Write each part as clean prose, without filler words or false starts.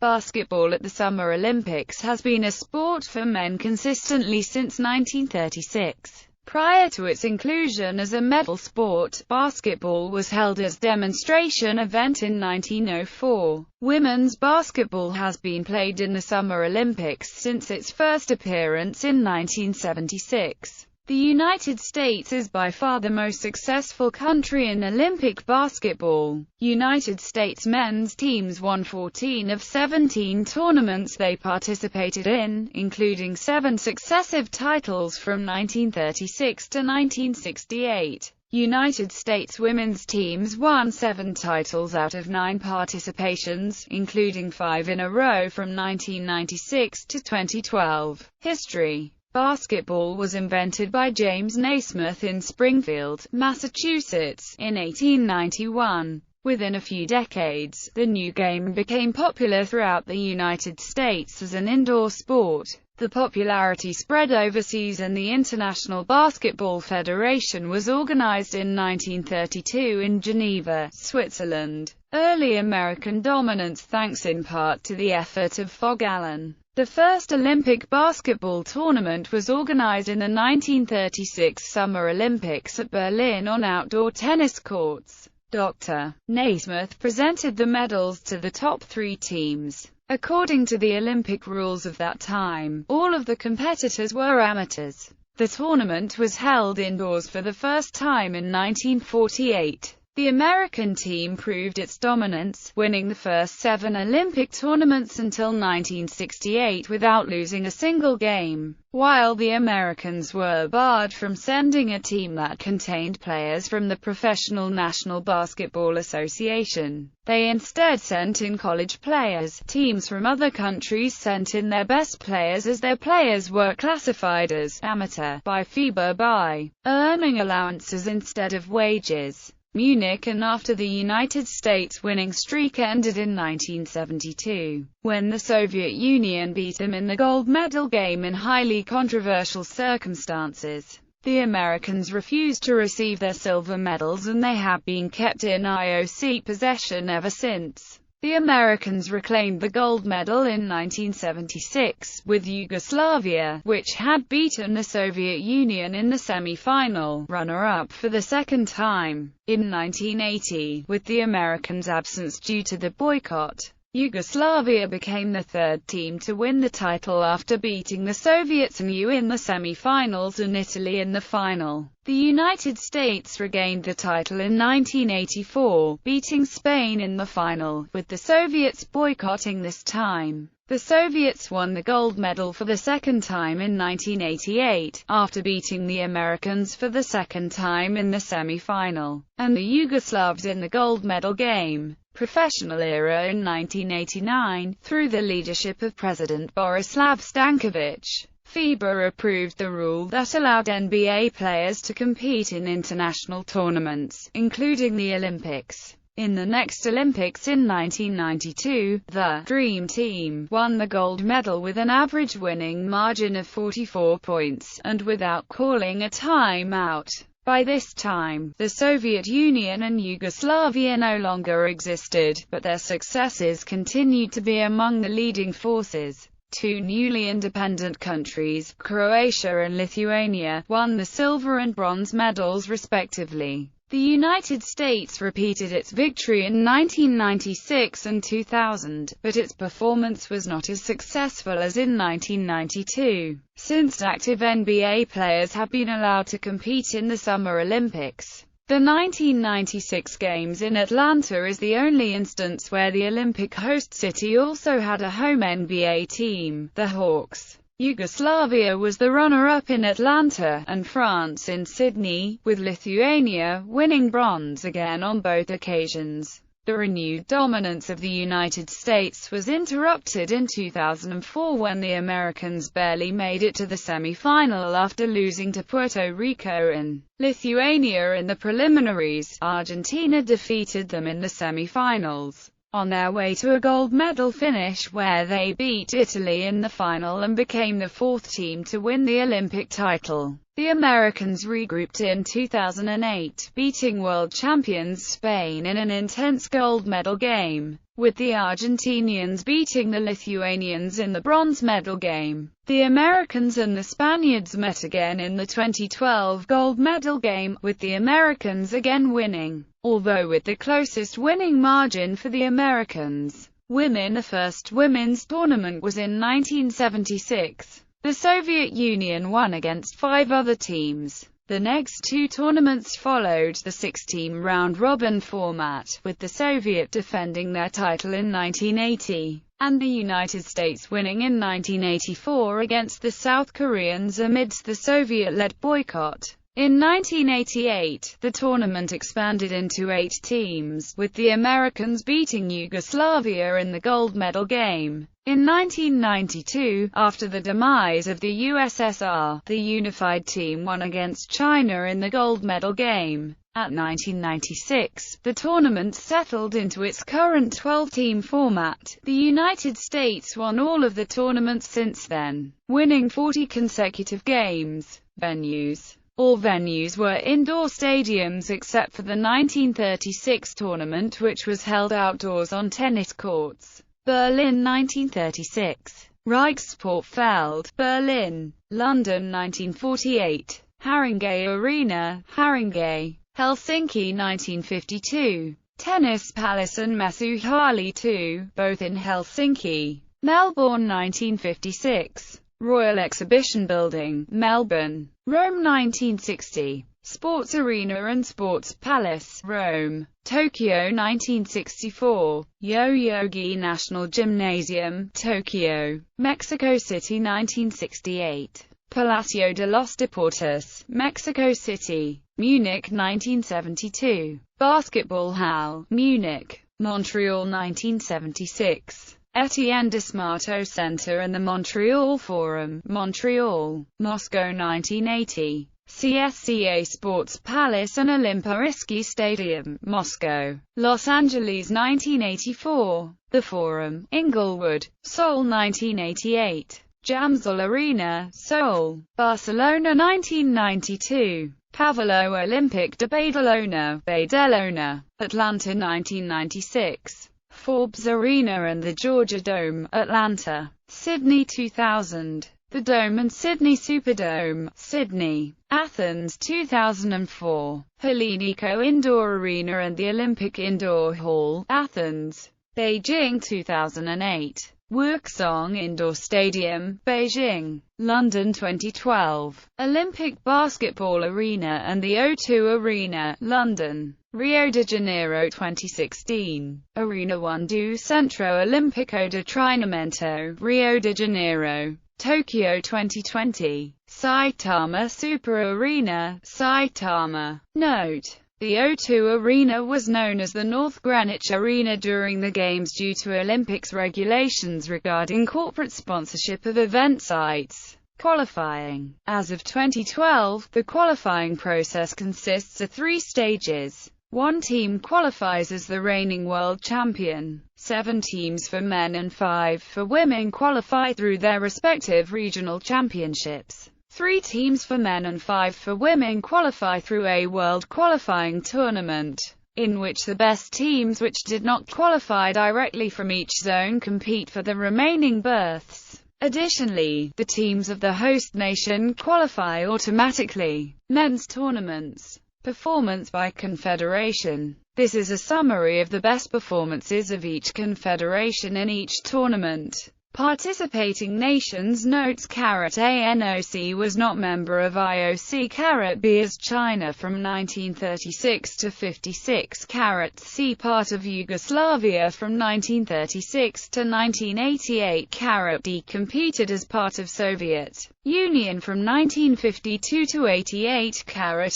Basketball at the Summer Olympics has been a sport for men consistently since 1936. Prior to its inclusion as a medal sport, basketball was held as a demonstration event in 1904. Women's basketball has been played in the Summer Olympics since its first appearance in 1976. The United States is by far the most successful country in Olympic basketball. United States men's teams won 14 of 17 tournaments they participated in, including 7 successive titles from 1936 to 1968. United States women's teams won 7 titles out of 9 participations, including 5 in a row from 1996 to 2012. History. Basketball was invented by James Naismith in Springfield, Massachusetts, in 1891. Within a few decades, the new game became popular throughout the United States as an indoor sport. The popularity spread overseas and the International Basketball Federation was organized in 1932 in Geneva, Switzerland. Early American dominance thanks in part to the effort of Fog Allen. The first Olympic basketball tournament was organized in the 1936 Summer Olympics at Berlin on outdoor tennis courts. Dr. Naismith presented the medals to the top 3 teams. According to the Olympic rules of that time, all of the competitors were amateurs. The tournament was held indoors for the first time in 1948. The American team proved its dominance, winning the first 7 Olympic tournaments until 1968 without losing a single game. While the Americans were barred from sending a team that contained players from the Professional National Basketball Association, they instead sent in college players. Teams from other countries sent in their best players as their players were classified as amateur by FIBA by earning allowances instead of wages. Munich. And after the United States winning streak ended in 1972, when the Soviet Union beat them in the gold medal game in highly controversial circumstances. The Americans refused to receive their silver medals and they have been kept in IOC possession ever since. The Americans reclaimed the gold medal in 1976, with Yugoslavia, which had beaten the Soviet Union in the semi-final, runner-up for the second time. In 1980, with the Americans' absence due to the boycott, Yugoslavia became the 3rd team to win the title after beating the Soviets and in the semi-finals and Italy in the final. The United States regained the title in 1984, beating Spain in the final, with the Soviets boycotting this time. The Soviets won the gold medal for the second time in 1988, after beating the Americans for the second time in the semi-final, and the Yugoslavs in the gold medal game. Professional era in 1989, through the leadership of President Borislav Stankovic. FIBA approved the rule that allowed NBA players to compete in international tournaments, including the Olympics. In the next Olympics in 1992, the Dream Team won the gold medal with an average winning margin of 44 points, and without calling a timeout. By this time, the Soviet Union and Yugoslavia no longer existed, but their successes continued to be among the leading forces. 2 newly independent countries, Croatia and Lithuania, won the silver and bronze medals respectively. The United States repeated its victory in 1996 and 2000, but its performance was not as successful as in 1992. Since active NBA players have been allowed to compete in the Summer Olympics, the 1996 Games in Atlanta is the only instance where the Olympic host city also had a home NBA team, the Hawks. Yugoslavia was the runner-up in Atlanta, and France in Sydney, with Lithuania winning bronze again on both occasions. The renewed dominance of the United States was interrupted in 2004 when the Americans barely made it to the semi-final after losing to Puerto Rico and Lithuania in the preliminaries. Argentina defeated them in the semi-finals, on their way to a gold medal finish where they beat Italy in the final and became the 4th team to win the Olympic title. The Americans regrouped in 2008, beating world champions Spain in an intense gold medal game. with the Argentinians beating the Lithuanians in the bronze medal game. The Americans and the Spaniards met again in the 2012 gold medal game, with the Americans again winning, although with the closest winning margin for the Americans. The first women's tournament was in 1976. The Soviet Union won against 5 other teams. The next 2 tournaments followed the 6-team round-robin format, with the Soviet defending their title in 1980, and the United States winning in 1984 against the South Koreans amidst the Soviet-led boycott. In 1988, the tournament expanded into 8 teams, with the Americans beating Yugoslavia in the gold medal game. In 1992, after the demise of the USSR, the unified team won against China in the gold medal game. At 1996, the tournament settled into its current 12-team format. The United States won all of the tournaments since then, winning 40 consecutive games. Venues. All venues were indoor stadiums except for the 1936 tournament, which was held outdoors on tennis courts. Berlin 1936, Reichssportfeld, Berlin. London 1948, Haringey Arena, Haringey. Helsinki 1952, Tennis Palace and Messuhalli 2, both in Helsinki. Melbourne 1956, Royal Exhibition Building, Melbourne. Rome 1960, Sports Arena and Sports Palace, Rome. Tokyo 1964, Yoyogi National Gymnasium, Tokyo. Mexico City 1968, Palacio de los Deportes, Mexico City. Munich 1972, Basketball Hall, Munich. Montreal 1976, Etienne Desmarteau Center and the Montreal Forum, Montreal. Moscow 1980, CSCA Sports Palace and Olympijski Stadium, Moscow. Los Angeles 1984, The Forum, Inglewood. Seoul 1988, Jamsil Arena, Seoul. Barcelona 1992, Pavilo Olympic de Badalona, Badalona. Atlanta 1996, Forbes Arena and the Georgia Dome, Atlanta. Sydney 2000, the Dome and Sydney Superdome, Sydney. Athens 2004, Helinico Indoor Arena and the Olympic Indoor Hall, Athens. Beijing 2008, Wuxong Indoor Stadium, Beijing. London 2012, Olympic Basketball Arena and the O2 Arena, London. Rio de Janeiro 2016, Arena 1 do Centro Olímpico de Treinamento, Rio de Janeiro. Tokyo 2020, Saitama Super Arena, Saitama. Note: the O2 Arena was known as the North Greenwich Arena during the Games due to Olympics regulations regarding corporate sponsorship of event sites. Qualifying. As of 2012, the qualifying process consists of 3 stages. 1 team qualifies as the reigning world champion. 7 teams for men and 5 for women qualify through their respective regional championships. 3 teams for men and 5 for women qualify through a world qualifying tournament, in which the best teams which did not qualify directly from each zone compete for the remaining berths. Additionally, the teams of the host nation qualify automatically. Men's tournaments. Performance by confederation. This is a summary of the best performances of each confederation in each tournament. Participating nations notes ANOC was not member of IOC B as China from 1936 to 56 C part of Yugoslavia from 1936 to 1988 D competed as part of Soviet Union from 1952 to 88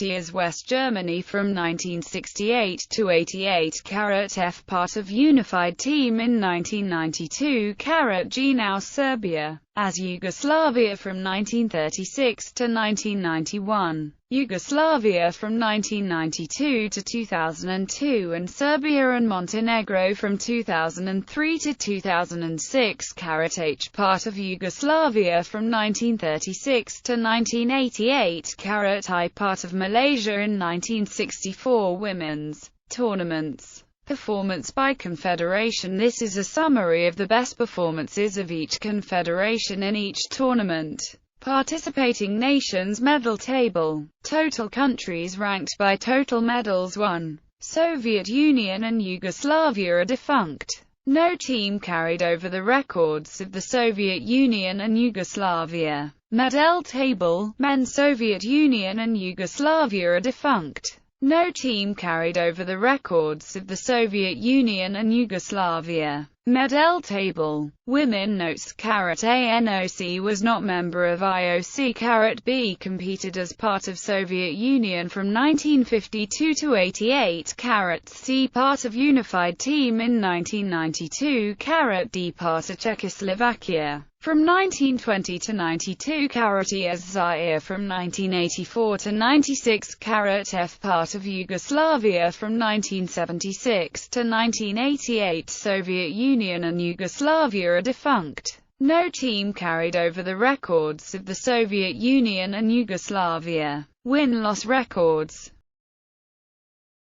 E as West Germany from 1968 to 88 F part of Unified Team in 1992 G now Serbia, as Yugoslavia from 1936 to 1991, Yugoslavia from 1992 to 2002 and Serbia and Montenegro from 2003 to 2006 H part of Yugoslavia from 1936 to 1988 I part of Malaysia in 1964 Women's tournaments. Performance by confederation. This is a summary of the best performances of each confederation in each tournament. Participating nations medal table. Total countries ranked by total medals. 1. Soviet Union and Yugoslavia are defunct. No team carried over the records of the Soviet Union and Yugoslavia. Medal table. Men. Soviet Union and Yugoslavia are defunct. No team carried over the records of the Soviet Union and Yugoslavia. Medal table. Women. Notes. ANOC was not member of IOC. B competed as part of Soviet Union from 1952 to 88. C part of unified team in 1992. D part of Czechoslovakia from 1920 to 92. ES Zaire from 1984 to 96. F part of Yugoslavia from 1976 to 1988. Soviet Union and Yugoslavia are defunct. No team carried over the records of the Soviet Union and Yugoslavia. Win-loss records.